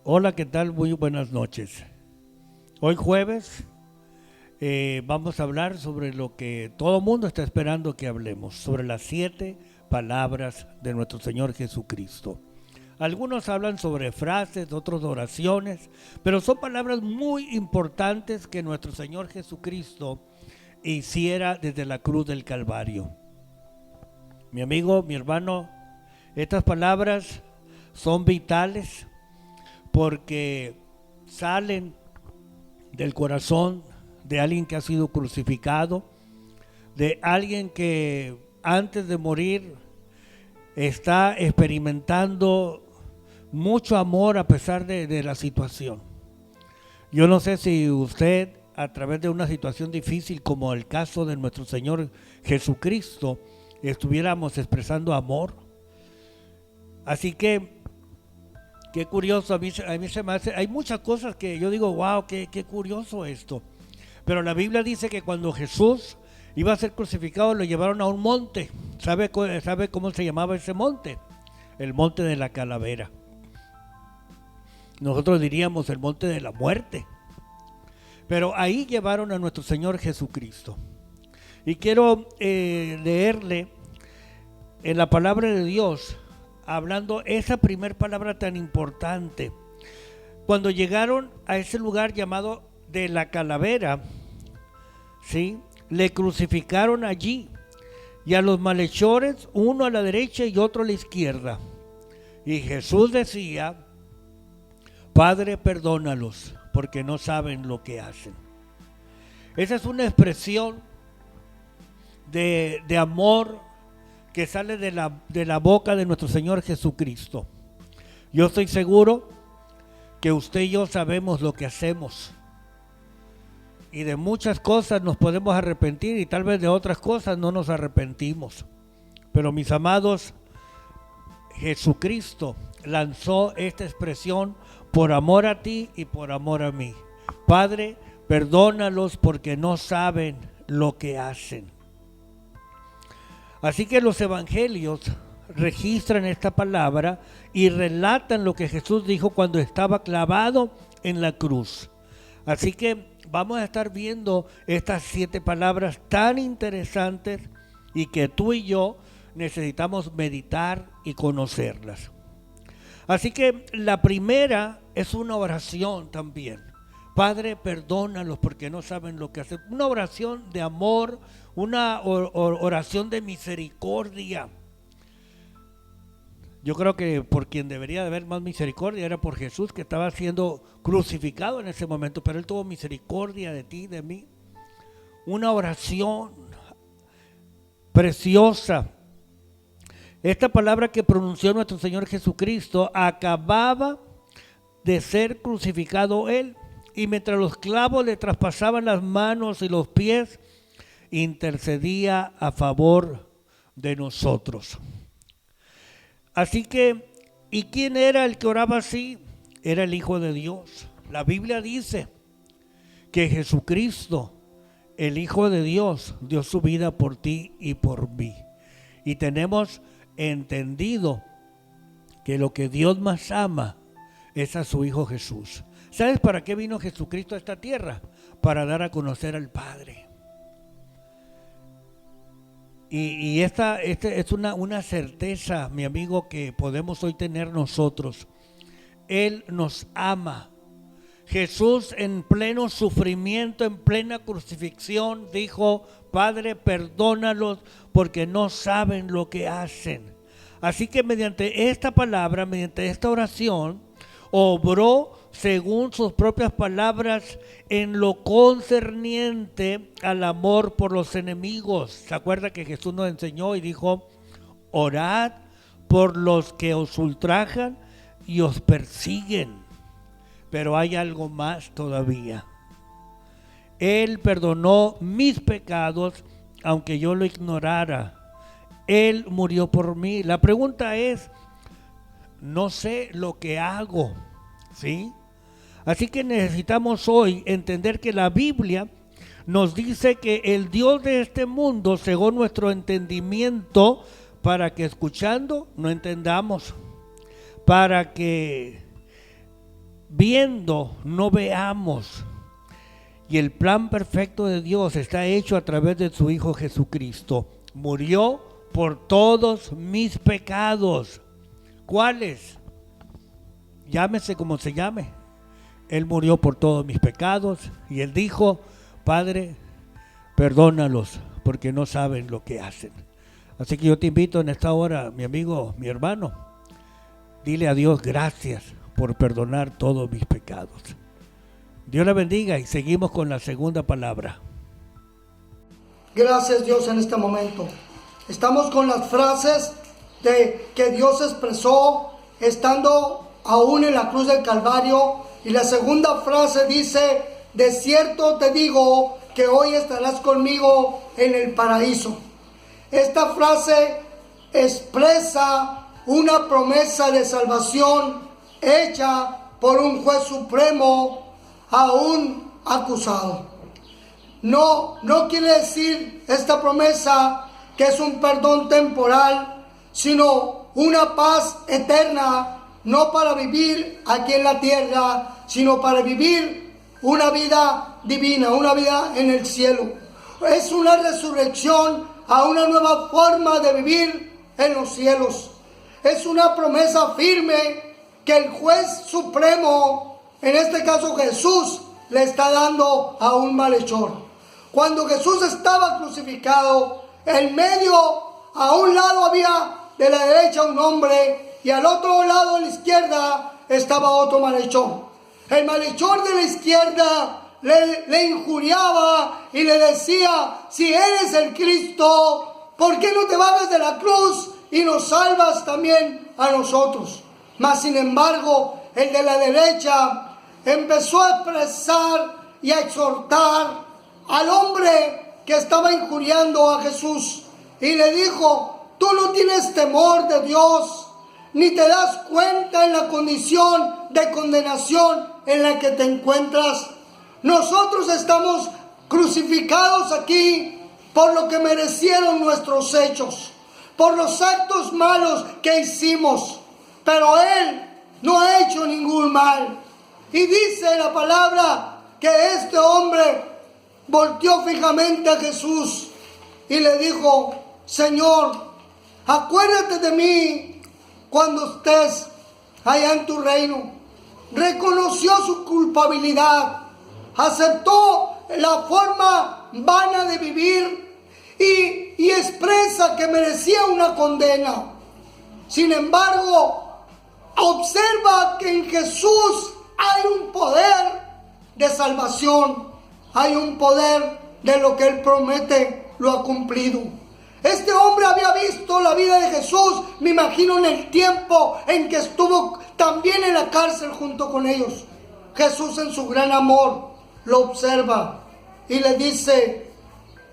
Hola, ¿qué tal? Muy buenas noches. Hoy jueves vamos a hablar sobre lo que todo mundo está esperando que hablemos, sobre las 7 palabras de nuestro Señor Jesucristo. Algunos hablan sobre frases, otros oraciones, pero son palabras muy importantes que nuestro Señor Jesucristo hiciera desde la cruz del Calvario. Mi amigo, mi hermano, estas palabras son vitales porque salen del corazón de alguien que ha sido crucificado, de alguien que antes de morir está experimentando mucho amor a pesar de la situación. Yo no sé si usted, a través de una situación difícil como el caso de nuestro Señor Jesucristo, estuviéramos expresando amor. Así que qué curioso, a mí se me hace, hay muchas cosas que yo digo, wow, qué curioso esto. Pero la Biblia dice que cuando Jesús iba a ser crucificado lo llevaron a un monte. ¿Sabe cómo se llamaba ese monte? El monte de la calavera. Nosotros diríamos el monte de la muerte. Pero ahí llevaron a nuestro Señor Jesucristo. Y quiero leerle en la palabra de Dios, hablando esa primer palabra tan importante. Cuando llegaron a ese lugar llamado de la calavera, ¿sí? Le crucificaron allí y a los malhechores, uno a la derecha y otro a la izquierda. Y Jesús decía, Padre, perdónalos, porque no saben lo que hacen. Esa es una expresión de amor que sale de la boca de nuestro Señor Jesucristo. Yo estoy seguro que usted y yo sabemos lo que hacemos. Y de muchas cosas nos podemos arrepentir y tal vez de otras cosas no nos arrepentimos. Pero mis amados, Jesucristo lanzó esta expresión por amor a ti y por amor a mí. Padre, perdónalos porque no saben lo que hacen. Así que los evangelios registran esta palabra y relatan lo que Jesús dijo cuando estaba clavado en la cruz. Así que vamos a estar viendo estas 7 palabras tan interesantes y que tú y yo necesitamos meditar y conocerlas. Así que la primera es una oración también. Padre, perdónalos porque no saben lo que hacen. Una oración de amor, una oración de misericordia. Yo creo que por quien debería de haber más misericordia era por Jesús, que estaba siendo crucificado en ese momento, pero Él tuvo misericordia de ti, de mí. Una oración preciosa. Esta palabra que pronunció nuestro Señor Jesucristo, acababa de ser crucificado Él, y mientras los clavos le traspasaban las manos y los pies, intercedía a favor de nosotros. Así que, ¿y quién era el que oraba así? Era el Hijo de Dios. La Biblia dice que Jesucristo, el Hijo de Dios, dio su vida por ti y por mí. Y tenemos entendido que lo que Dios más ama es a su Hijo Jesús. ¿Sabes para qué vino Jesucristo a esta tierra? Para dar a conocer al Padre. Y esta es una certeza, mi amigo, que podemos hoy tener nosotros. Él nos ama. Jesús, en pleno sufrimiento, en plena crucifixión, dijo, Padre, perdónalos porque no saben lo que hacen. Así que mediante esta palabra, mediante esta oración, obró según sus propias palabras en lo concerniente al amor por los enemigos. ¿Se acuerda que Jesús nos enseñó y dijo, orad por los que os ultrajan y os persiguen? Pero hay algo más todavía. Él perdonó mis pecados, aunque yo lo ignorara. Él murió por mí. La pregunta es, no sé lo que hago, ¿sí? Así que necesitamos hoy entender que la Biblia nos dice que el Dios de este mundo cegó nuestro entendimiento para que escuchando no entendamos, para que viendo no veamos. Y el plan perfecto de Dios está hecho a través de su Hijo Jesucristo. Murió por todos mis pecados. ¿Cuáles? Llámese como se llame. Él murió por todos mis pecados. Y Él dijo, Padre, perdónalos porque no saben lo que hacen. Así que yo te invito en esta hora, mi amigo, mi hermano, dile a Dios gracias por perdonar todos mis pecados. Dios la bendiga y seguimos con la segunda palabra. Gracias Dios en este momento. Estamos con las frases que Dios expresó estando aún en la cruz del Calvario. Y la segunda frase dice, de cierto te digo que hoy estarás conmigo en el paraíso. Esta frase expresa una promesa de salvación hecha por un juez supremo a un acusado. No quiere decir esta promesa que es un perdón temporal, sino una paz eterna, no para vivir aquí en la tierra, sino para vivir una vida divina, una vida en el cielo. Es una resurrección a una nueva forma de vivir en los cielos. Es una promesa firme que el juez supremo, en este caso Jesús, le está dando a un malhechor. Cuando Jesús estaba crucificado, en medio, a un lado había de la derecha un hombre y al otro lado de la izquierda estaba otro malhechor. El malhechor de la izquierda le injuriaba y le decía, si eres el Cristo, ¿por qué no te bajas de la cruz y nos salvas también a nosotros? Mas sin embargo, el de la derecha empezó a expresar y a exhortar al hombre que estaba injuriando a Jesús y le dijo, tú no tienes temor de Dios, ni te das cuenta en la condición de condenación en la que te encuentras. Nosotros estamos crucificados aquí por lo que merecieron nuestros hechos, por los actos malos que hicimos, pero Él no ha hecho ningún mal. Y dice la palabra que este hombre volteó fijamente a Jesús y le dijo, Señor, acuérdate de mí cuando estés allá en tu reino. Reconoció su culpabilidad, aceptó la forma vana de vivir y expresa que merecía una condena. Sin embargo, observa que en Jesús hay un poder de salvación, hay un poder de lo que Él promete, lo ha cumplido. Este hombre había visto la vida de Jesús, me imagino en el tiempo en que estuvo también en la cárcel junto con ellos. Jesús en su gran amor lo observa y le dice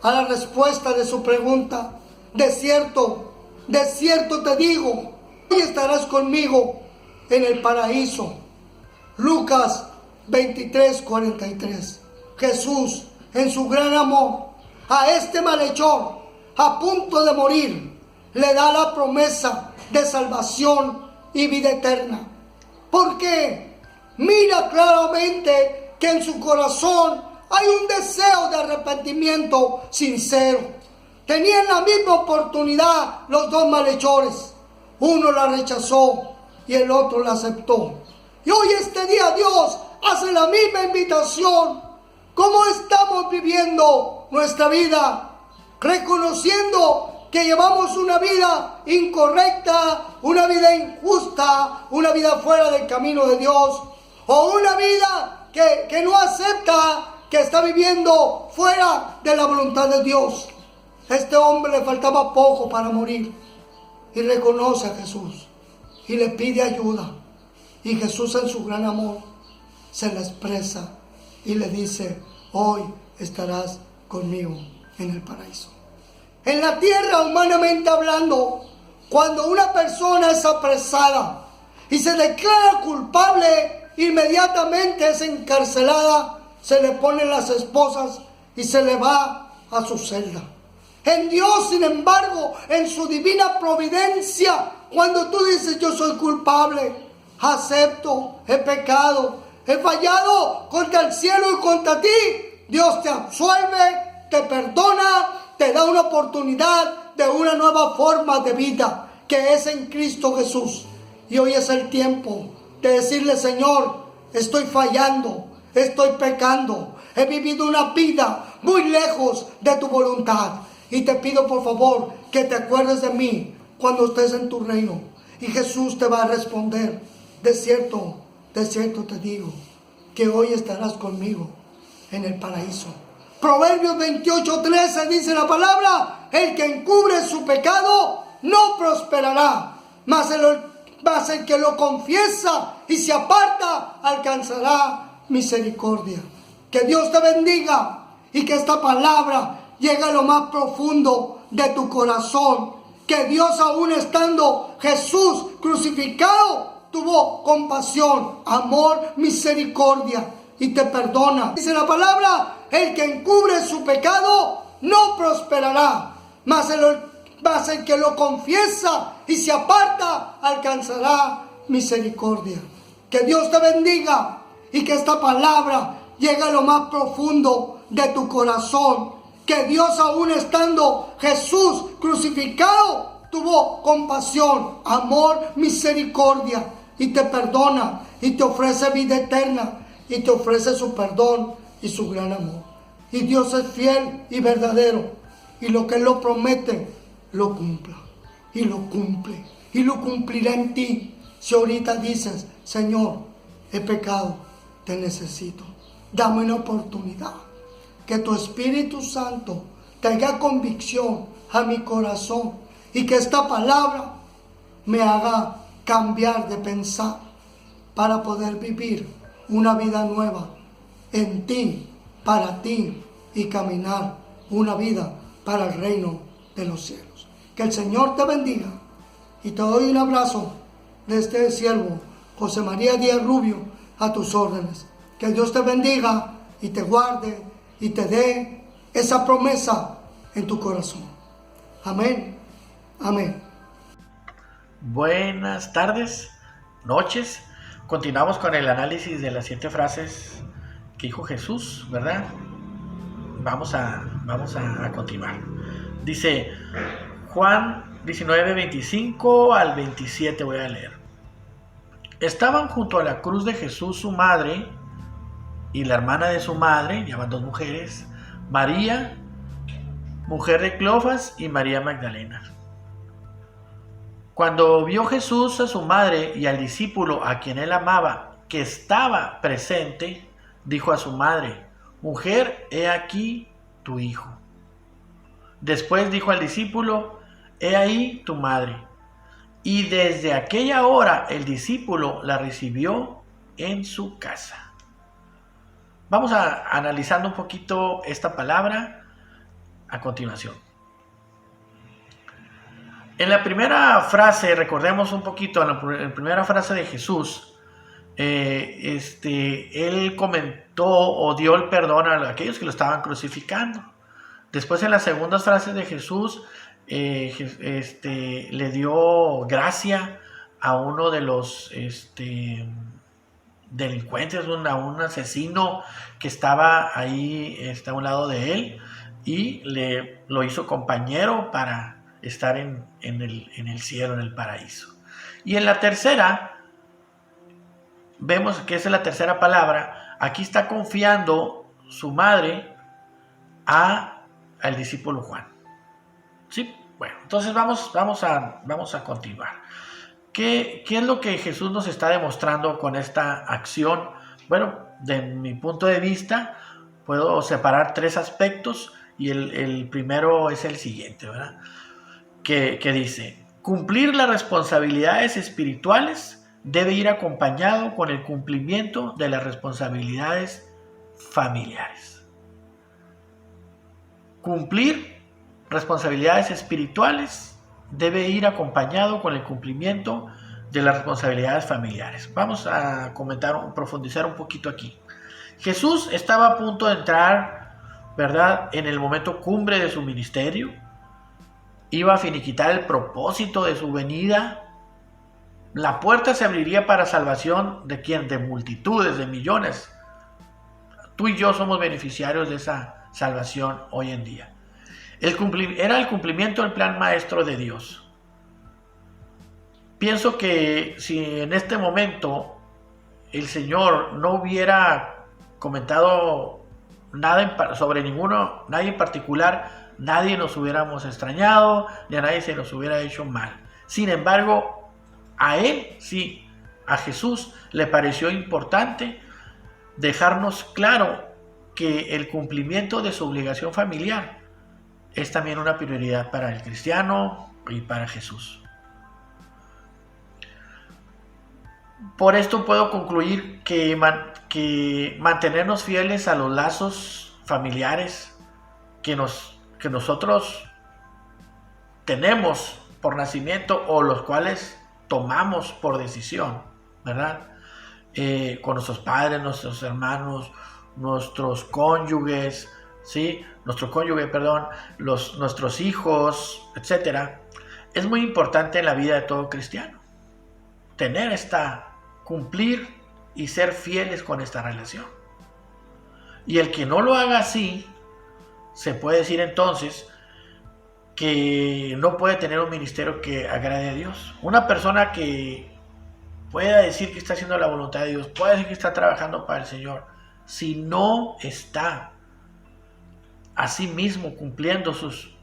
a la respuesta de su pregunta, de cierto te digo, hoy estarás conmigo en el paraíso. Lucas 23:43. Jesús en su gran amor a este malhechor a punto de morir le da la promesa de salvación y vida eterna, porque mira claramente que en su corazón hay un deseo de arrepentimiento sincero. Tenían la misma oportunidad los dos malhechores, uno la rechazó y el otro la aceptó. Y hoy este día Dios hace la misma invitación. ¿Cómo estamos viviendo nuestra vida? Reconociendo que llevamos una vida incorrecta, una vida injusta, una vida fuera del camino de Dios, o una vida que no acepta, que está viviendo fuera de la voluntad de Dios. Este hombre le faltaba poco para morir y reconoce a Jesús y le pide ayuda. Y Jesús en su gran amor se le expresa y le dice, hoy estarás conmigo en el paraíso. En la tierra, humanamente hablando, cuando una persona es apresada y se declara culpable, inmediatamente es encarcelada, se le ponen las esposas y se le va a su celda. En Dios, sin embargo, en su divina providencia, cuando tú dices yo soy culpable, acepto, he pecado, he fallado contra el cielo y contra ti, Dios te absuelve, te perdona, te da una oportunidad de una nueva forma de vida que es en Cristo Jesús. Y hoy es el tiempo de decirle: Señor, estoy fallando, estoy pecando, he vivido una vida muy lejos de tu voluntad. Y te pido por favor que te acuerdes de mí cuando estés en tu reino. Y Jesús te va a responder: de cierto te digo, que hoy estarás conmigo en el paraíso. Proverbios 28:13 dice la palabra: el que encubre su pecado no prosperará, mas el que lo confiesa y se aparta alcanzará misericordia. Que Dios te bendiga y que esta palabra llegue a lo más profundo de tu corazón. Que Dios, aún estando Jesús crucificado, tuvo compasión, amor, misericordia y te perdona. Dice la palabra: el que encubre su pecado no prosperará, mas el que lo confiesa y se aparta alcanzará misericordia. Que Dios te bendiga y que esta palabra llegue a lo más profundo de tu corazón. Que Dios, aún estando Jesús crucificado, tuvo compasión, amor, misericordia y te perdona y te ofrece vida eterna y te ofrece su perdón y su gran amor. Y Dios es fiel y verdadero, y lo que Él lo promete lo cumpla y lo cumple y lo cumplirá en ti. Si ahorita dices: Señor, he pecado, te necesito, dame una oportunidad. Que tu Espíritu Santo traiga convicción a mi corazón y que esta palabra me haga cambiar de pensar para poder vivir una vida nueva en ti, para ti, y caminar una vida para el reino de los cielos. Que el Señor te bendiga y te doy un abrazo de este siervo José María Díaz Rubio a tus órdenes. Que Dios te bendiga y te guarde y te dé esa promesa en tu corazón. Amén. Amén. Buenas tardes, noches. Continuamos con el análisis de las 7 frases que dijo Jesús, ¿verdad? Vamos a continuar. Dice Juan 19, 25 al 27, voy a leer. Estaban junto a la cruz de Jesús su madre y la hermana de su madre, llaman 2 mujeres, María, mujer de Cleofas, y María Magdalena. Cuando vio Jesús a su madre y al discípulo a quien él amaba, que estaba presente, dijo a su madre: Mujer, he aquí tu hijo. Después dijo al discípulo: He ahí tu madre. Y desde aquella hora el discípulo la recibió en su casa. Vamos analizando un poquito esta palabra a continuación. En la primera frase, recordemos un poquito, en la primera frase de Jesús, él comentó o dio el perdón a aquellos que lo estaban crucificando. Después, en las segundas frases de Jesús, le dio gracia a uno de los delincuentes, a un asesino que estaba ahí a un lado de él, y lo hizo compañero para estar en el cielo, en el paraíso. Y en la tercera, vemos que esa es la tercera palabra. Aquí está confiando su madre al discípulo Juan. ¿Sí? Bueno, entonces vamos a continuar. ¿Qué es lo que Jesús nos está demostrando con esta acción? Bueno, de mi punto de vista, puedo separar 3 aspectos, y el primero es el siguiente, ¿verdad? Que dice: cumplir las responsabilidades espirituales debe ir acompañado con el cumplimiento de las responsabilidades familiares. Cumplir responsabilidades espirituales debe ir acompañado con el cumplimiento de las responsabilidades familiares. Vamos a profundizar un poquito aquí. Jesús estaba a punto de entrar, ¿verdad?, en el momento cumbre de su ministerio. Iba a finiquitar el propósito de su venida, la puerta se abriría para salvación de quién, de multitudes, de millones. Tú y yo somos beneficiarios de esa salvación hoy en día. Era el cumplimiento del plan maestro de Dios. Pienso que si en este momento el Señor no hubiera comentado nada sobre nadie en particular, nadie nos hubiéramos extrañado, ni a nadie se nos hubiera hecho mal. Sin embargo, a Él sí, a Jesús le pareció importante dejarnos claro que el cumplimiento de su obligación familiar es también una prioridad para el cristiano y para Jesús. Por esto puedo concluir que mantenernos fieles a los lazos familiares que nosotros tenemos por nacimiento o los cuales tomamos por decisión, ¿verdad? Con nuestros padres, nuestros hermanos, nuestros cónyuges, ¿sí? Nuestros hijos, etcétera. Es muy importante en la vida de todo cristiano cumplir y ser fieles con esta relación. Y el que no lo haga así, se puede decir entonces que no puede tener un ministerio que agrade a Dios. Una persona que pueda decir que está haciendo la voluntad de Dios, puede decir que está trabajando para el Señor, si no está a sí mismo cumpliendo sus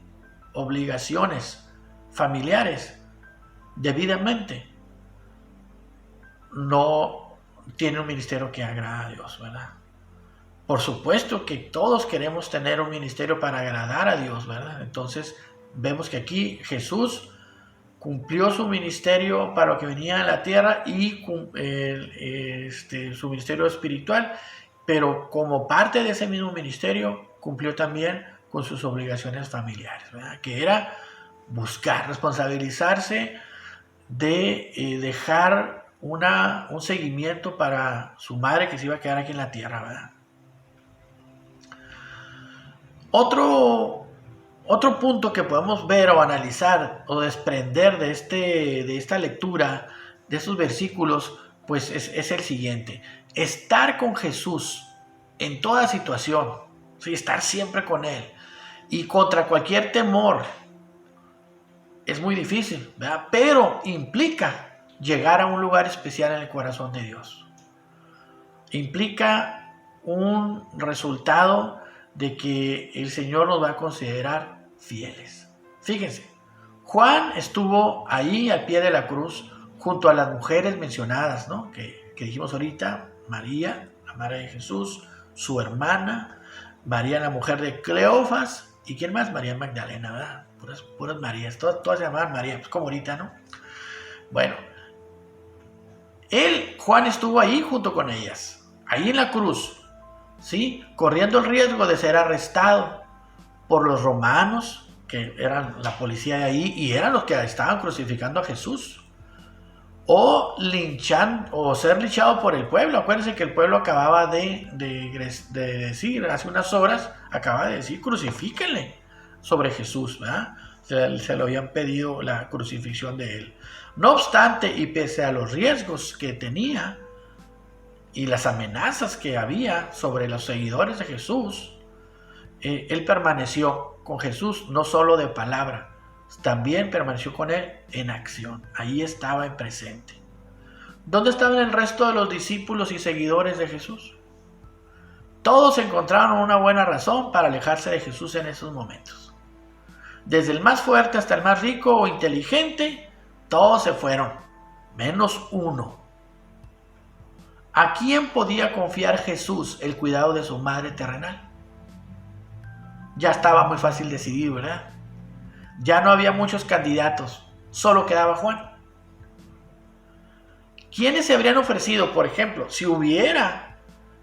obligaciones familiares debidamente, no tiene un ministerio que agrada a Dios, ¿verdad? Por supuesto que todos queremos tener un ministerio para agradar a Dios, ¿verdad? Entonces vemos que aquí Jesús cumplió su ministerio para lo que venía en la tierra y su ministerio espiritual, pero como parte de ese mismo ministerio cumplió también con sus obligaciones familiares, ¿verdad? Que era buscar, responsabilizarse de dejar un seguimiento para su madre que se iba a quedar aquí en la tierra, ¿verdad? Otro punto que podemos ver o analizar o desprender de esta lectura, de estos versículos, pues es el siguiente: estar con Jesús en toda situación, ¿sí? Estar siempre con Él y contra cualquier temor es muy difícil, ¿verdad? Pero implica llegar a un lugar especial en el corazón de Dios. Implica un resultado de que el Señor nos va a considerar fieles. Fíjense, Juan estuvo ahí al pie de la cruz junto a las mujeres mencionadas, ¿no? Que dijimos ahorita: María, la madre de Jesús, su hermana, María, la mujer de Cleofas, y ¿quién más? María Magdalena, ¿verdad? Puras Marías, todas se llamaban María, pues como ahorita, ¿no? Bueno, Juan estuvo ahí junto con ellas, ahí en la cruz, ¿sí? Corriendo el riesgo de ser arrestado por los romanos, que eran la policía de ahí y eran los que estaban crucificando a Jesús, o ser linchado por el pueblo. Acuérdense que el pueblo acababa de decir, hace unas horas, acaba de decir: crucifíquenle sobre Jesús, ¿verdad? Se lo habían pedido la crucifixión de él. No obstante, y pese a los riesgos que tenía y las amenazas que había sobre los seguidores de Jesús, él permaneció con Jesús no solo de palabra, también permaneció con él en acción. Ahí estaba en presente. ¿Dónde estaban el resto de los discípulos y seguidores de Jesús? Todos encontraron una buena razón para alejarse de Jesús en esos momentos. Desde el más fuerte hasta el más rico o inteligente, todos se fueron, menos uno. ¿A quién podía confiar Jesús el cuidado de su madre terrenal? Ya estaba muy fácil decidir, ¿verdad? Ya no había muchos candidatos, solo quedaba Juan. ¿Quiénes se habrían ofrecido, por ejemplo, si hubiera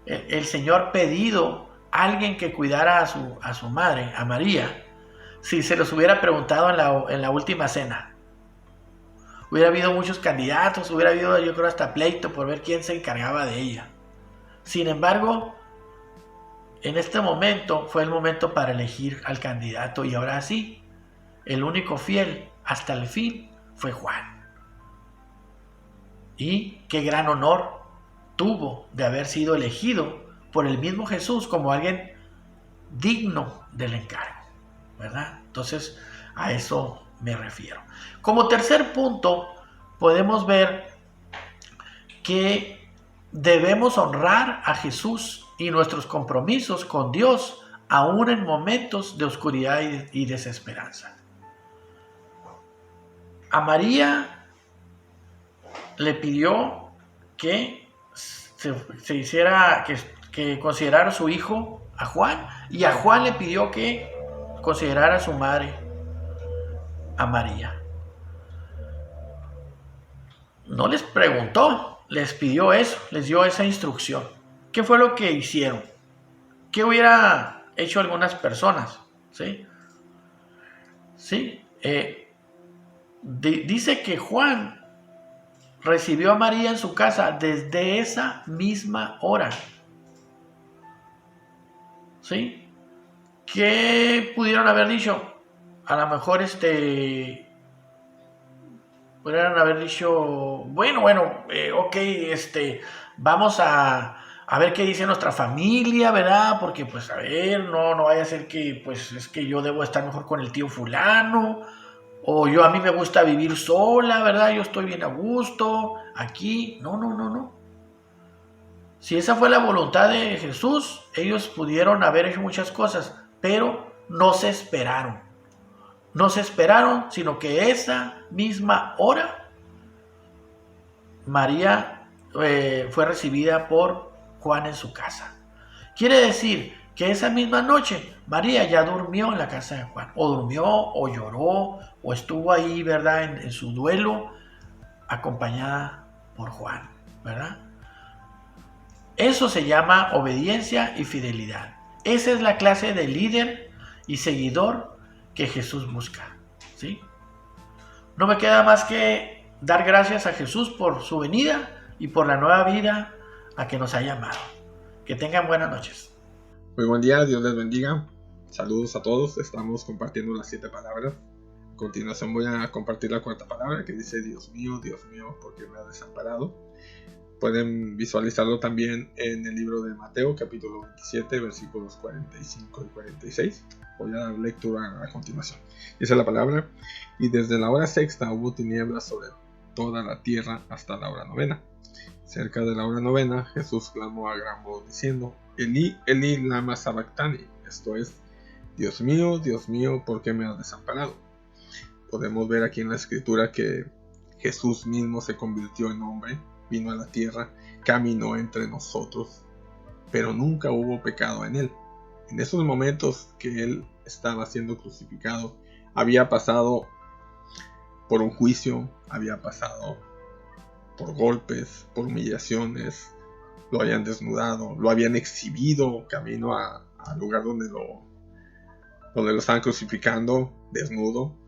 el Señor pedido a alguien que cuidara a su madre, a María, si se los hubiera preguntado en la última cena? Hubiera habido muchos candidatos, hubiera habido, yo creo, hasta pleito por ver quién se encargaba de ella. Sin embargo, en este momento fue el momento para elegir al candidato, y ahora sí, el único fiel hasta el fin fue Juan. y qué gran honor tuvo de haber sido elegido por el mismo Jesús como alguien digno del encargo, ¿verdad? Entonces, a eso me refiero. Como tercer punto, podemos ver que debemos honrar a Jesús y nuestros compromisos con Dios, aún en momentos de oscuridad y desesperanza. A María le pidió que se hiciera, que considerara a su hijo a Juan, y a Juan le pidió que considerara a su madre a María. No les preguntó, les pidió eso, les dio esa instrucción. ¿Qué fue lo que hicieron? ¿Qué hubiera hecho algunas personas? ¿Sí? ¿Sí? Dice que Juan recibió a María en su casa desde esa misma hora. ¿Sí? ¿Qué pudieron haber dicho? A lo mejor pudieran haber dicho, bueno, ok, vamos a ver qué dice nuestra familia, ¿verdad? Porque pues a ver, no vaya a ser que pues es que yo debo estar mejor con el tío fulano, o a mí me gusta vivir sola, ¿verdad? Yo estoy bien a gusto aquí. No. Si esa fue la voluntad de Jesús, ellos pudieron haber hecho muchas cosas, pero no se esperaron. No se esperaron, sino que esa misma hora María fue recibida por Juan en su casa. Quiere decir que esa misma noche María ya durmió en la casa de Juan. O durmió, o lloró, o estuvo ahí, ¿verdad? En su duelo, acompañada por Juan, ¿verdad? Eso se llama obediencia y fidelidad. Esa es la clase de líder y seguidor que Jesús busca, ¿sí? No me queda más que dar gracias a Jesús por su venida y por la nueva vida a que nos ha llamado. Que tengan buenas noches. Muy buen día, Dios les bendiga. Saludos a todos, estamos compartiendo las 7 palabras. A continuación voy a compartir la 4ª palabra que dice: Dios mío, ¿por qué me has desamparado? Pueden visualizarlo también en el libro de Mateo, capítulo 27, versículos 45 y 46. Voy a dar lectura a continuación. Dice la palabra: y desde la hora 6ª hubo tinieblas sobre toda la tierra hasta la hora 9ª. Cerca de la hora 9ª, Jesús clamó a gran voz diciendo: Elí, Elí, lama sabactani. Esto es: Dios mío, ¿por qué me has desamparado? Podemos ver aquí en la escritura que Jesús mismo se convirtió en hombre, vino a la tierra, caminó entre nosotros, pero nunca hubo pecado en él. En esos momentos que él estaba siendo crucificado, había pasado por un juicio, había pasado por golpes, por humillaciones, lo habían desnudado, lo habían exhibido camino al lugar donde lo estaban crucificando, desnudo.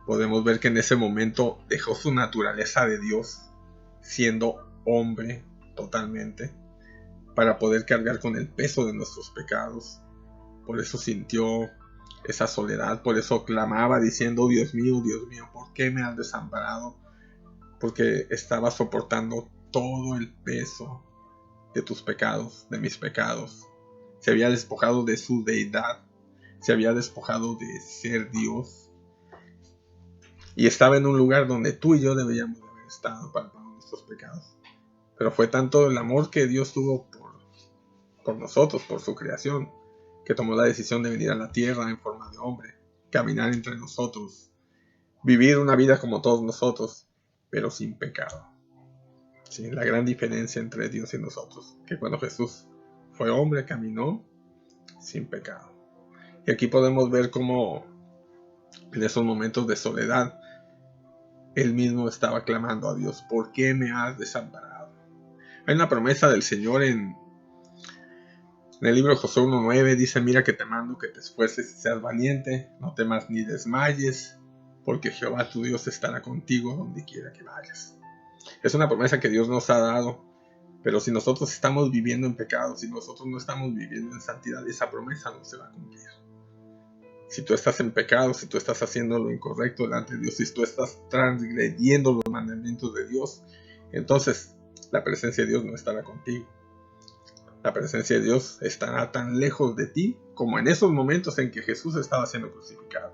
Podemos ver que en ese momento dejó su naturaleza de Dios, siendo hombre totalmente, para poder cargar con el peso de nuestros pecados. Por eso sintió esa soledad, por eso clamaba diciendo: Dios mío, ¿por qué me has desamparado? Porque estaba soportando todo el peso de tus pecados, de mis pecados. Se había despojado de su deidad, se había despojado de ser Dios, y estaba en un lugar donde tú y yo deberíamos haber estado para pagar nuestros pecados. Pero fue tanto el amor que Dios tuvo por nosotros, por su creación, que tomó la decisión de venir a la tierra en forma de hombre, caminar entre nosotros, vivir una vida como todos nosotros, pero sin pecado. Sí, la gran diferencia entre Dios y nosotros, que cuando Jesús fue hombre, caminó sin pecado. Y aquí podemos ver cómo en esos momentos de soledad él mismo estaba clamando a Dios: ¿por qué me has desamparado? Hay una promesa del Señor en el libro de Josué 1:9, dice: mira que te mando que te esfuerces y seas valiente, no temas ni desmayes, porque Jehová tu Dios estará contigo donde quiera que vayas. Es una promesa que Dios nos ha dado, pero si nosotros estamos viviendo en pecado, si nosotros no estamos viviendo en santidad, esa promesa no se va a cumplir. Si tú estás en pecado, si tú estás haciendo lo incorrecto delante de Dios, si tú estás transgrediendo los mandamientos de Dios, entonces la presencia de Dios no estará contigo. La presencia de Dios estará tan lejos de ti como en esos momentos en que Jesús estaba siendo crucificado.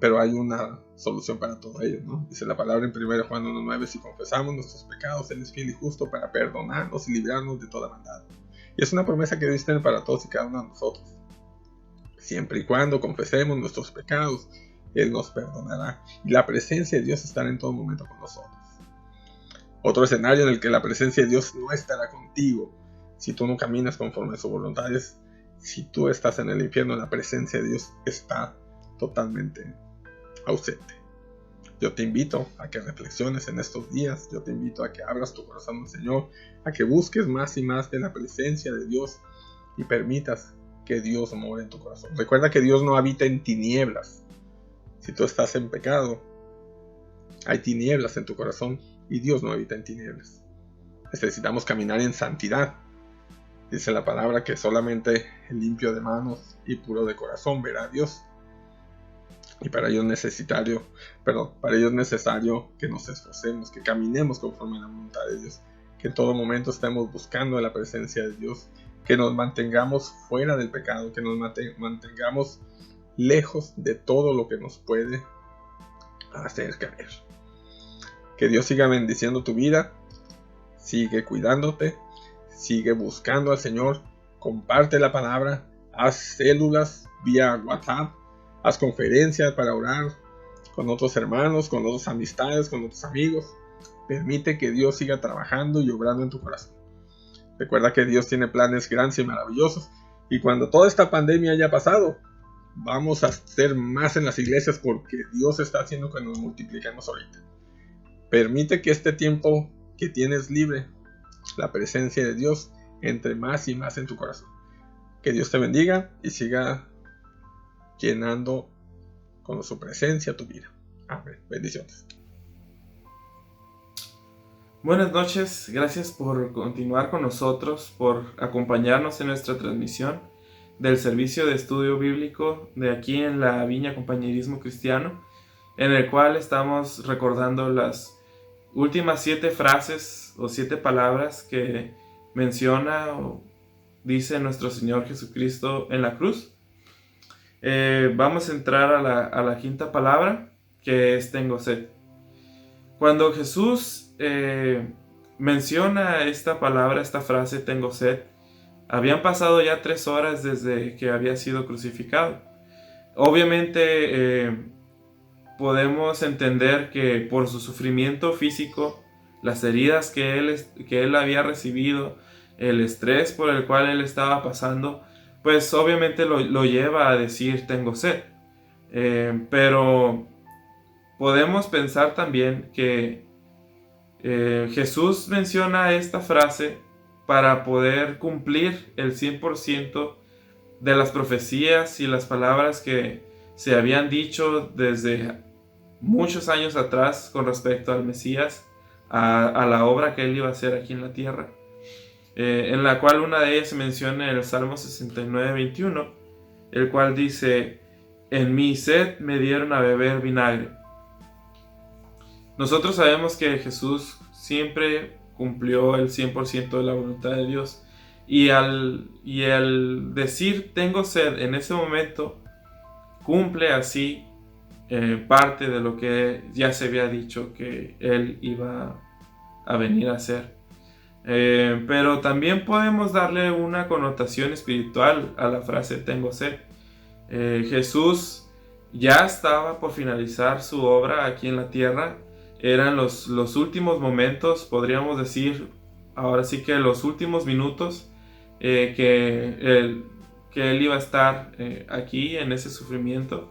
Pero hay una solución para todo ello, ¿no? Dice la palabra en 1 Juan 1:9: si confesamos nuestros pecados, Él es fiel y justo para perdonarnos y librarnos de toda maldad. Y es una promesa que Dios tiene para todos y cada uno de nosotros. Siempre y cuando confesemos nuestros pecados, Él nos perdonará. Y la presencia de Dios estará en todo momento con nosotros. Otro escenario en el que la presencia de Dios no estará contigo si tú no caminas conforme a su voluntad es si tú estás en el infierno. La presencia de Dios está totalmente ausente. Yo te invito a que reflexiones en estos días. Yo te invito a que abras tu corazón al Señor, a que busques más y más de la presencia de Dios y permitas que Dios more en tu corazón. Recuerda que Dios no habita en tinieblas. Si tú estás en pecado, hay tinieblas en tu corazón y Dios no habita en tinieblas. Necesitamos caminar en santidad. Dice la palabra que solamente el limpio de manos y puro de corazón verá a Dios. Y para ello es necesario que nos esforcemos, que caminemos conforme a la voluntad de Dios, que en todo momento estemos buscando la presencia de Dios, que nos mantengamos fuera del pecado, que nos mantengamos lejos de todo lo que nos puede hacer caer. Que Dios siga bendiciendo tu vida, sigue cuidándote, sigue buscando al Señor, comparte la palabra, haz células vía WhatsApp, haz conferencias para orar con otros hermanos, con otras amistades, con otros amigos. Permite que Dios siga trabajando y obrando en tu corazón. Recuerda que Dios tiene planes grandes y maravillosos, y cuando toda esta pandemia haya pasado, vamos a ser más en las iglesias porque Dios está haciendo que nos multipliquemos ahorita. Permite que este tiempo que tienes libre, la presencia de Dios entre más y más en tu corazón. Que Dios te bendiga y siga llenando con su presencia tu vida. Amén. Bendiciones. Buenas noches, gracias por continuar con nosotros, por acompañarnos en nuestra transmisión del servicio de estudio bíblico de aquí en la Viña Compañerismo Cristiano, en el cual estamos recordando las últimas 7 frases o 7 palabras que menciona o dice nuestro Señor Jesucristo en la cruz. Vamos a entrar a la quinta palabra, que es tengo sed. Cuando Jesús menciona esta palabra, esta frase, tengo sed, habían pasado ya 3 horas desde que había sido crucificado. Obviamente podemos entender que por su sufrimiento físico, las heridas que él había recibido, el estrés por el cual él estaba pasando, pues obviamente lo lleva a decir tengo sed. Pero podemos pensar también que Jesús menciona esta frase para poder cumplir el 100% de las profecías y las palabras que se habían dicho desde muchos años atrás con respecto al Mesías, a la obra que él iba a hacer aquí en la tierra, en la cual una de ellas se menciona en el Salmo 69:21, el cual dice: en mi sed me dieron a beber vinagre. Nosotros sabemos que Jesús siempre cumplió el 100% de la voluntad de Dios, y al decir tengo sed en ese momento, cumple así parte de lo que ya se había dicho que él iba a venir a hacer. Pero también podemos darle una connotación espiritual a la frase tengo sed. Jesús ya estaba por finalizar su obra aquí en la tierra. Eran los últimos momentos, podríamos decir, ahora sí que los últimos minutos que él iba a estar aquí en ese sufrimiento.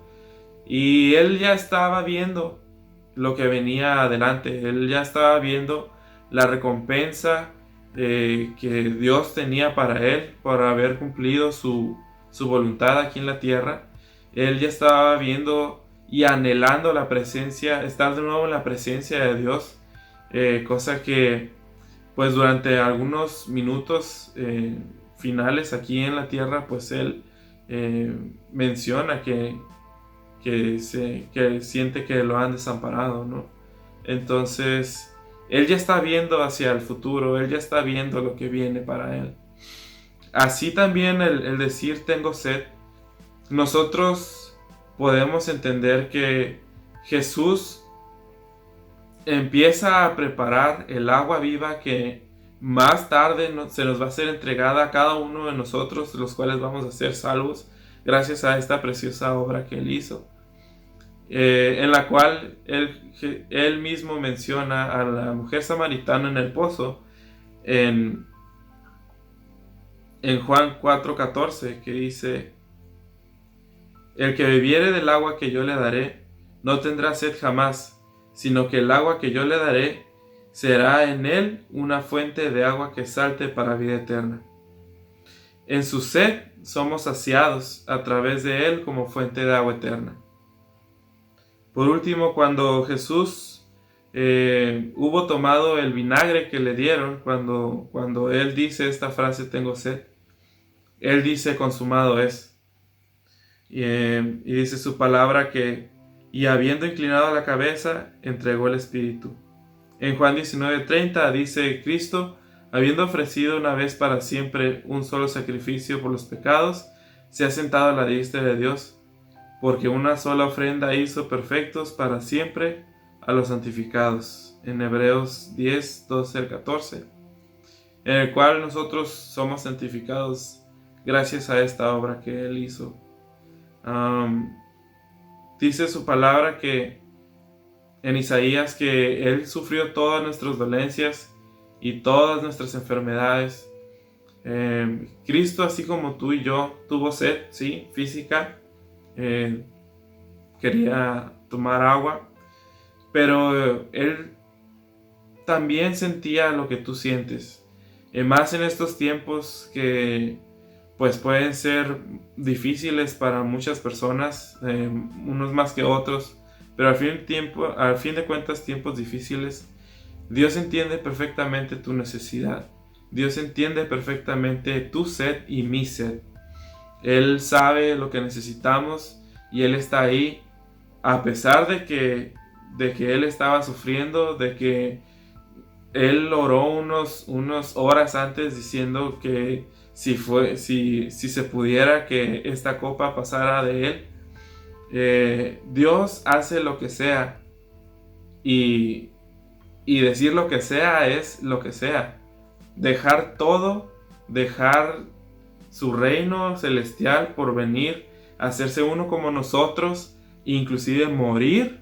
Y él ya estaba viendo lo que venía adelante. Él ya estaba viendo la recompensa que Dios tenía para él por haber cumplido su voluntad aquí en la tierra. Él ya estaba viendo y anhelando la presencia, estar de nuevo en la presencia de Dios, cosa que pues durante algunos minutos finales aquí en la tierra, pues él menciona que siente que lo han desamparado, ¿no? Entonces Él ya está viendo hacia el futuro, Él ya está viendo lo que viene para Él. Así también el decir tengo sed, nosotros podemos entender que Jesús empieza a preparar el agua viva que más tarde se nos va a ser entregada a cada uno de nosotros, los cuales vamos a ser salvos gracias a esta preciosa obra que Él hizo, en la cual él mismo menciona a la mujer samaritana en el pozo en Juan 4:14, que dice: el que bebiere del agua que yo le daré no tendrá sed jamás, sino que el agua que yo le daré será en él una fuente de agua que salte para vida eterna. En su sed somos saciados a través de él como fuente de agua eterna. Por último, cuando Jesús hubo tomado el vinagre que le dieron, cuando él dice esta frase, tengo sed, él dice, consumado es. Y dice su palabra que, y habiendo inclinado la cabeza, entregó el Espíritu. En Juan 19:30 dice, Cristo, habiendo ofrecido una vez para siempre un solo sacrificio por los pecados, se ha sentado a la diestra de Dios, porque una sola ofrenda hizo perfectos para siempre a los santificados. En Hebreos 10:12-14, en el cual nosotros somos santificados gracias a esta obra que Él hizo. Dice su palabra que en Isaías que Él sufrió todas nuestras dolencias y todas nuestras enfermedades. Cristo, así como tú y yo, tuvo sed, sí, física. Quería tomar agua, pero Él también sentía lo que tú sientes. Más en estos tiempos que pues pueden ser difíciles para muchas personas, unos más que otros, pero al fin de cuentas tiempos difíciles. Dios entiende perfectamente tu necesidad. Dios entiende perfectamente tu sed y mi sed. Él sabe lo que necesitamos y Él está ahí a pesar de que Él estaba sufriendo, de que Él oró unas horas antes diciendo que si se pudiera que esta copa pasara de Él. Dios hace lo que sea y decir lo que sea es lo que sea. Dejar todo, dejar su reino celestial por venir, hacerse uno como nosotros, inclusive morir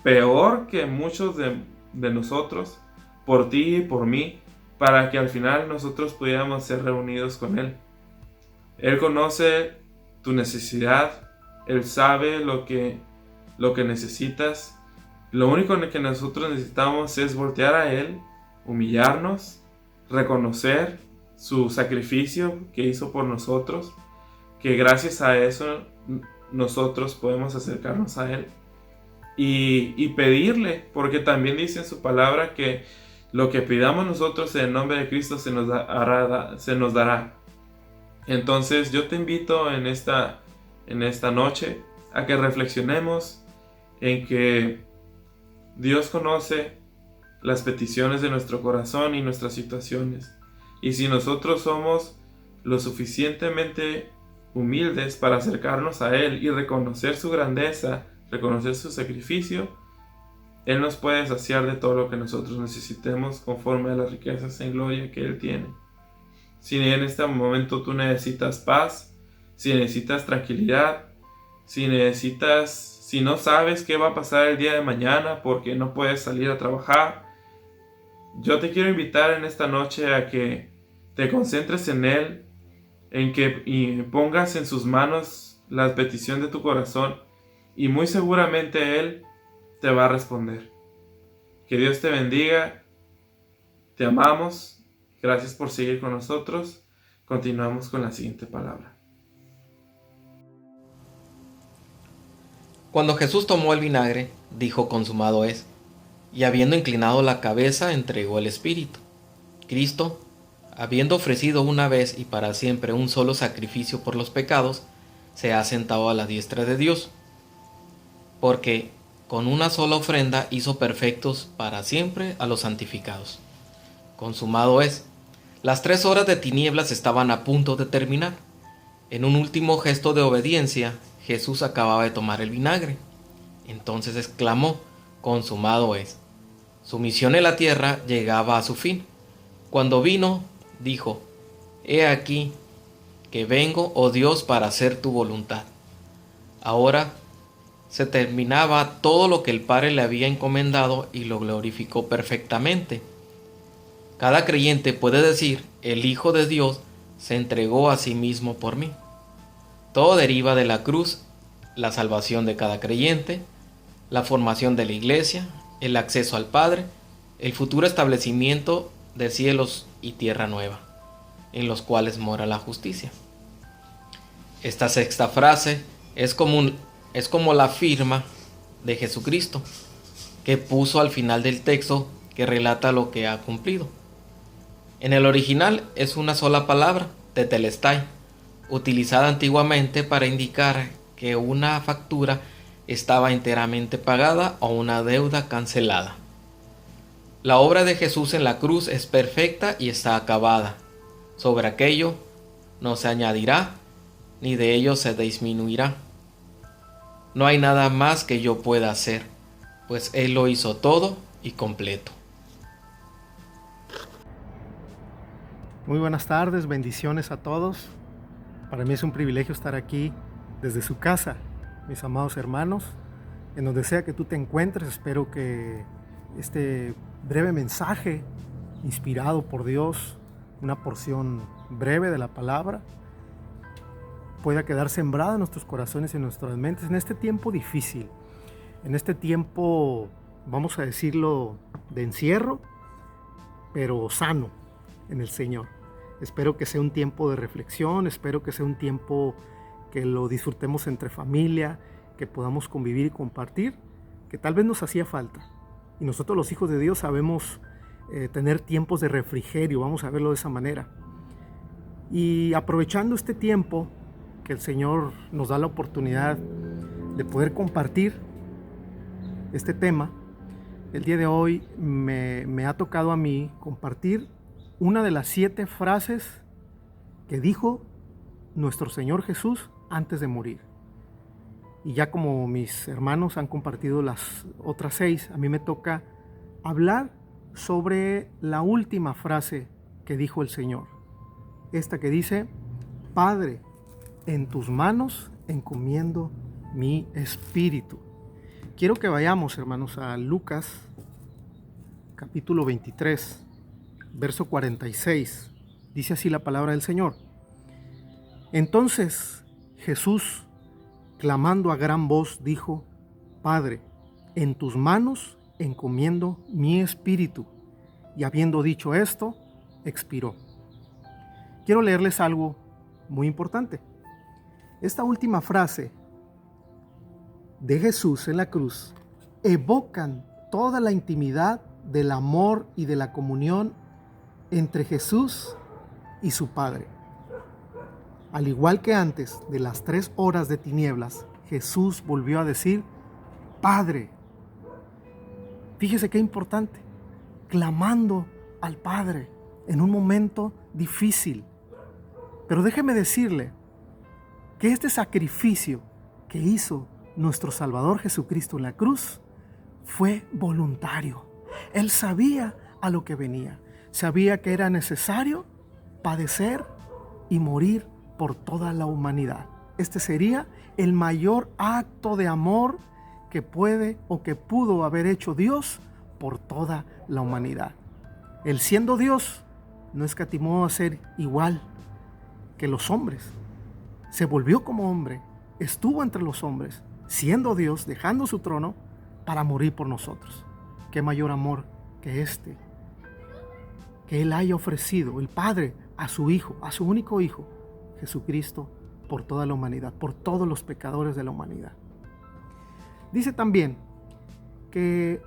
peor que muchos de nosotros, por ti y por mí, para que al final nosotros pudiéramos ser reunidos con Él. Él conoce tu necesidad, Él sabe lo que necesitas. Lo único que nosotros necesitamos es voltear a Él, humillarnos, reconocer su sacrificio que hizo por nosotros, que gracias a eso nosotros podemos acercarnos a Él y pedirle, porque también dice en su palabra que lo que pidamos nosotros en el nombre de Cristo se nos dará. Entonces yo te invito en esta noche a que reflexionemos en que Dios conoce las peticiones de nuestro corazón y nuestras situaciones. Y si nosotros somos lo suficientemente humildes para acercarnos a Él y reconocer su grandeza, reconocer su sacrificio, Él nos puede saciar de todo lo que nosotros necesitemos conforme a las riquezas en gloria que Él tiene. Si en este momento tú necesitas paz, si necesitas tranquilidad, si no sabes qué va a pasar el día de mañana porque no puedes salir a trabajar, yo te quiero invitar en esta noche a que te concentres en Él, y pongas en sus manos la petición de tu corazón, y muy seguramente Él te va a responder. Que Dios te bendiga, te amamos, gracias por seguir con nosotros. Continuamos con la siguiente palabra. Cuando Jesús tomó el vinagre, dijo, consumado es, y habiendo inclinado la cabeza, entregó el Espíritu. Cristo, habiendo ofrecido una vez y para siempre un solo sacrificio por los pecados, se ha sentado a la diestra de Dios. Porque con una sola ofrenda hizo perfectos para siempre a los santificados. Consumado es. Las 3 horas de tinieblas estaban a punto de terminar. En un último gesto de obediencia, Jesús acababa de tomar el vinagre. Entonces exclamó: consumado es. Su misión en la tierra llegaba a su fin. Cuando vino, dijo: he aquí que vengo, oh Dios, para hacer tu voluntad. Ahora se terminaba todo lo que el Padre le había encomendado y lo glorificó perfectamente. Cada creyente puede decir: el Hijo de Dios se entregó a sí mismo por mí. Todo deriva de la cruz, la salvación de cada creyente, la formación de la iglesia, el acceso al Padre, el futuro establecimiento de cielos y tierra nueva, en los cuales mora la justicia. Esta sexta frase es como la firma de Jesucristo, que puso al final del texto que relata lo que ha cumplido. En el original es una sola palabra, tetelestai, utilizada antiguamente para indicar que una factura estaba enteramente pagada o una deuda cancelada. La obra de Jesús en la cruz es perfecta y está acabada. Sobre aquello no se añadirá, ni de ello se disminuirá. No hay nada más que yo pueda hacer, pues Él lo hizo todo y completo. Muy buenas tardes, bendiciones a todos. Para mí es un privilegio estar aquí desde su casa, mis amados hermanos. En donde sea que tú te encuentres, espero que este breve mensaje, inspirado por Dios, una porción breve de la palabra, pueda quedar sembrada en nuestros corazones y en nuestras mentes en este tiempo difícil, en este tiempo, vamos a decirlo, de encierro, pero sano en el Señor. Espero que sea un tiempo de reflexión, espero que sea un tiempo que lo disfrutemos entre familia, que podamos convivir y compartir, que tal vez nos hacía falta. Y nosotros los hijos de Dios sabemos tener tiempos de refrigerio, vamos a verlo de esa manera. Y aprovechando este tiempo que el Señor nos da la oportunidad de poder compartir este tema, el día de hoy me ha tocado a mí compartir una de las 7 frases que dijo nuestro Señor Jesús antes de morir. Y ya como mis hermanos han compartido las otras 6, a mí me toca hablar sobre la última frase que dijo el Señor. Esta que dice: Padre, en tus manos encomiendo mi espíritu. Quiero que vayamos, hermanos, a Lucas, capítulo 23, verso 46. Dice así la palabra del Señor. Entonces Jesús, clamando a gran voz, dijo: Padre, en tus manos encomiendo mi espíritu. Y habiendo dicho esto, expiró. Quiero leerles algo muy importante. Esta última frase de Jesús en la cruz evocan toda la intimidad del amor y de la comunión entre Jesús y su Padre. Al igual que antes de las 3 horas de tinieblas, Jesús volvió a decir: Padre. Fíjese qué importante, clamando al Padre en un momento difícil. Pero déjeme decirle que este sacrificio que hizo nuestro Salvador Jesucristo en la cruz fue voluntario. Él sabía a lo que venía, sabía que era necesario padecer y morir por toda la humanidad. Este sería el mayor acto de amor que puede o que pudo haber hecho Dios por toda la humanidad. Él, siendo Dios, no escatimó a ser igual que los hombres. Se volvió como hombre, estuvo entre los hombres, siendo Dios, dejando su trono para morir por nosotros. Qué mayor amor que este, que Él haya ofrecido, el Padre, a su Hijo, a su único Hijo, Jesucristo, por toda la humanidad, por todos los pecadores de la humanidad. Dice también que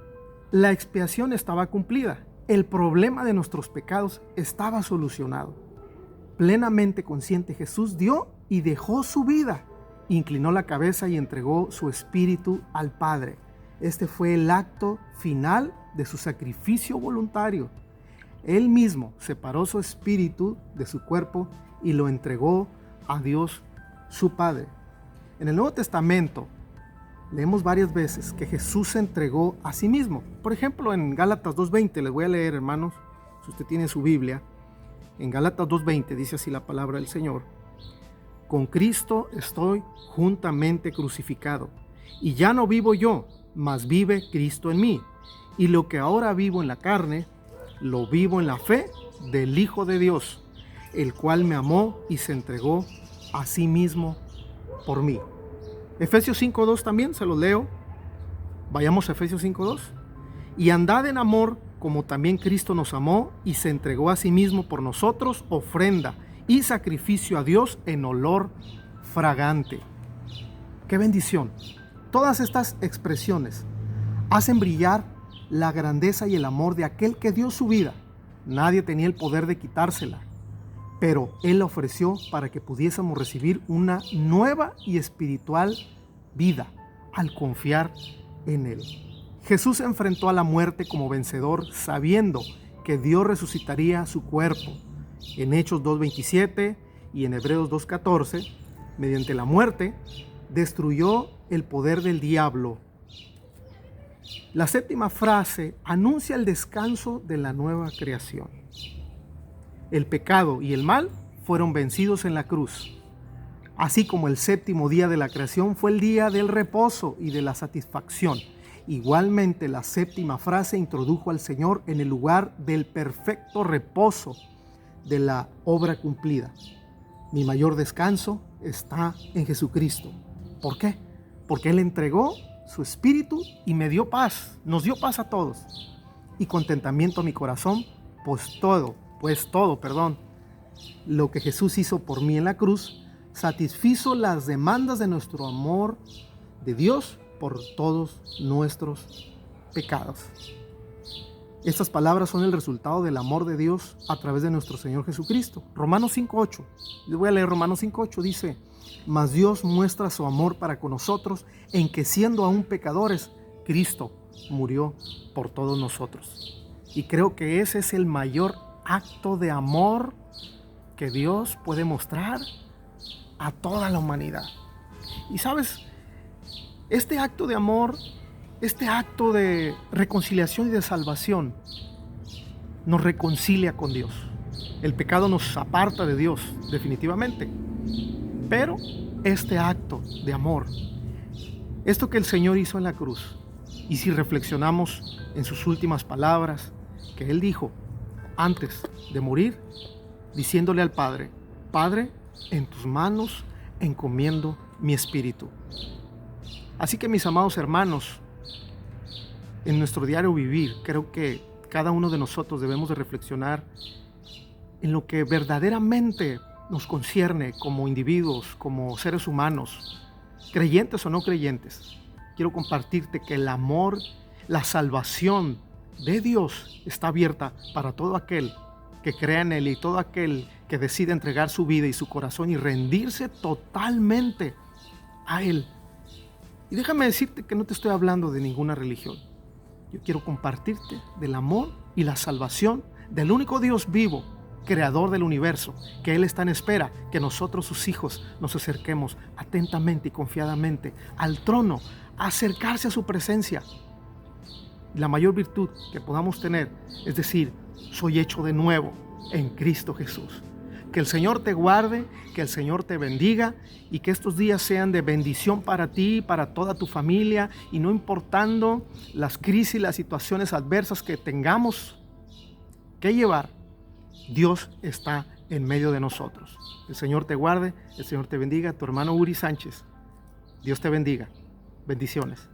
la expiación estaba cumplida, el problema de nuestros pecados estaba solucionado. Plenamente consciente, Jesús dio y dejó su vida, inclinó la cabeza y entregó su espíritu al Padre. Este fue el acto final de su sacrificio voluntario. Él mismo separó su espíritu de su cuerpo y lo entregó a Dios su Padre. En el Nuevo Testamento leemos varias veces que Jesús se entregó a sí mismo. Por ejemplo, en Gálatas 2:20, les voy a leer, hermanos, si usted tiene su Biblia. En Gálatas 2:20 dice así la palabra del Señor: con Cristo estoy juntamente crucificado, y ya no vivo yo, mas vive Cristo en mí. Y lo que ahora vivo en la carne, lo vivo en la fe del Hijo de Dios, el cual me amó y se entregó a sí mismo por mí. Efesios 5:2 también se los leo. Vayamos a Efesios 5:2. Y andad en amor, como también Cristo nos amó y se entregó a sí mismo por nosotros, ofrenda y sacrificio a Dios en olor fragante. ¡Qué bendición! Todas estas expresiones hacen brillar la grandeza y el amor de aquel que dio su vida. Nadie tenía el poder de quitársela, pero Él la ofreció para que pudiésemos recibir una nueva y espiritual vida al confiar en Él. Jesús se enfrentó a la muerte como vencedor, sabiendo que Dios resucitaría su cuerpo. En Hechos 2:27 y en Hebreos 2:14, mediante la muerte, destruyó el poder del diablo. La séptima frase anuncia el descanso de la nueva creación. El pecado y el mal fueron vencidos en la cruz, así como el séptimo día de la creación fue el día del reposo y de la satisfacción. Igualmente, la séptima frase introdujo al Señor en el lugar del perfecto reposo de la obra cumplida. Mi mayor descanso está en Jesucristo. ¿Por qué? Porque Él entregó su espíritu y me dio paz, nos dio paz a todos y contentamiento a mi corazón, pues todo, lo que Jesús hizo por mí en la cruz satisfizo las demandas de nuestro amor de Dios por todos nuestros pecados. Estas palabras son el resultado del amor de Dios a través de nuestro Señor Jesucristo. Romanos 5:8. Les voy a leer Romanos 5:8. Dice: mas Dios muestra su amor para con nosotros en que, siendo aún pecadores, Cristo murió por todos nosotros. Y creo que ese es el mayor acto de amor que Dios puede mostrar a toda la humanidad. Y sabes, este acto de amor, este acto de reconciliación y de salvación nos reconcilia con Dios. El pecado nos aparta de Dios, definitivamente. Pero este acto de amor, esto que el Señor hizo en la cruz, y si reflexionamos en sus últimas palabras que Él dijo antes de morir, diciéndole al Padre: Padre, en tus manos encomiendo mi espíritu. Así que, mis amados hermanos, en nuestro diario vivir, creo que cada uno de nosotros debemos de reflexionar en lo que verdaderamente nos concierne como individuos, como seres humanos, creyentes o no creyentes. Quiero compartirte que el amor, la salvación de Dios está abierta para todo aquel que crea en Él y todo aquel que decide entregar su vida y su corazón y rendirse totalmente a Él. Y déjame decirte que no te estoy hablando de ninguna religión. Yo quiero compartirte del amor y la salvación del único Dios vivo, creador del universo, que Él está en espera que nosotros, sus hijos, nos acerquemos atentamente y confiadamente al trono, a acercarse a su presencia. La mayor virtud que podamos tener es decir: soy hecho de nuevo en Cristo Jesús. Que el Señor te guarde, que el Señor te bendiga y que estos días sean de bendición para ti, para toda tu familia, y no importando las crisis, las situaciones adversas que tengamos que llevar, Dios está en medio de nosotros. El Señor te guarde, el Señor te bendiga. Tu hermano Uri Sánchez. Dios te bendiga. Bendiciones.